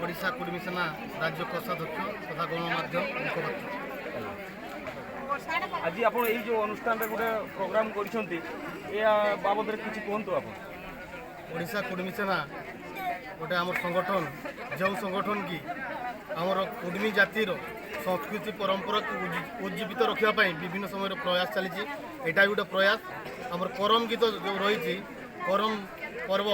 ओडिशा कुर्मी सेना राज्य कोषाध्यक्ष तथा गणमाध्यम मुखपात्र। आज आप जो अनुष्ठान गोटे प्रोग्राम कर बाबद किसी कहतु आप ओडिशा कुर्मी सेना गोटे आम संगठन जो संगठन की आमर कुर्मी जातिर संस्कृति परंपरा को उज्जीवित रखापी विभिन्न समय प्रयास चली। यहाँ गोटे प्रयास आमर करम गीत जो रही करम पर्व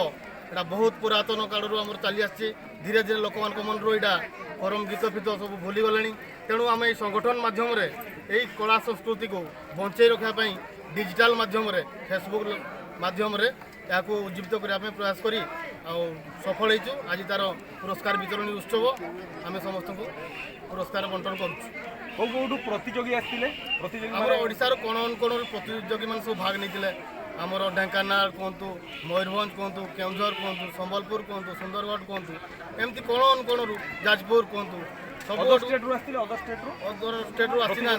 यहाँ बहुत पुरातन कालू आम चली आसी धीरे धीरे लोक मान मन यहाँ करम गीत फीत सब भूली गले। तेणु आम ये संगठन माध्यम यही कला संस्कृति को बंचाई रखापी डिजिटाल माध्यम फेसबुक माध्यम या उज्जीवित करने प्रयास करी सफल हो। आज तार पुरस्कार वितरणी उत्सव आम समस्त को पुरस्कार बंटन करूँ। प्रतियोगी आमर ओडिशार कोण कोण प्रतियोगी मैंने सब भाग नहीं। आमर ढेंकानाल कहतु मयूरभंज कहतु केउझर कहतु संबलपुर कहतु सुंदरगढ़ कहतु एमती कोण कोण जाजपुर कहतु सब अदर स्टेट रू आसी ना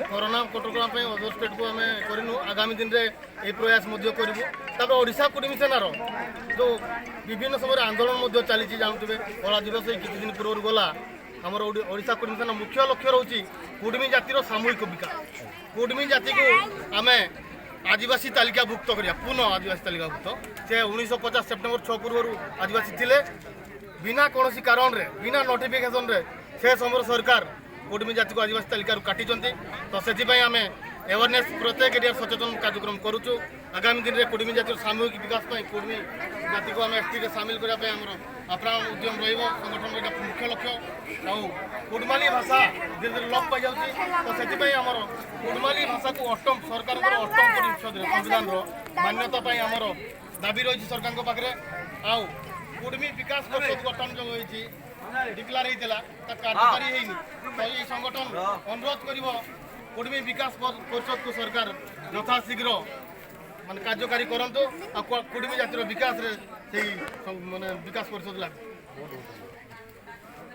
कोरोना कटका अदर स्टेट को आम करूँ। आगामी दिन में ये प्रयास करूँ। ओडिशा कुर्मी सेनार जो विभिन्न समय आंदोलन चली जानते कला दिवस किसी दिन पूर्व गला आमर ओडिशा कुर्मी सेना मुख्य लक्ष्य रोचे कुर्मी जातिर सामूहिक विकास। कुर्मी जाति को आम आदिवासी तालिकाभुक्त करिया पुनः आदिवासी तालिकाभुक्त से 1950 सेप्टेम्बर 6 पूर्व आदिवासी थिले बिना कौन कारण रे बिना नोटिफिकेशन रे से समय सरकार कुर्मी जाति को आदिवासी तालिका काटी। तो से आम एवेयरनेस प्रत्येक एरिया सचेतन कार्यक्रम करुचु। आगामी दिन में कुर्मी जातिर सामूहिक विकास कुर्मी जाति को आम एसटी सामिल करने आप्राण उद्यम संगठन मुख्य लक्ष्य। कुडमाली भाषा धीरे धीरे लोप पाई जाऊँगी। तो से आमर कुडमाली भाषा को अष्टम सरकार अष्टम परिषद संविधान मान्यता आमर दाबी रही सरकार पाखे। आउ कुर्मी विकास परिषद गठन जो होती डिक्लेयर होता कार्यकारी होनी। तो ये संगठन अनुरोध कर कुर्मी विकास परिषद को सरकार यथाशीघ्र मान कार्यकारी करंतु। कुर्मी जातिर विकास रे से माने विकास परिषद लागू।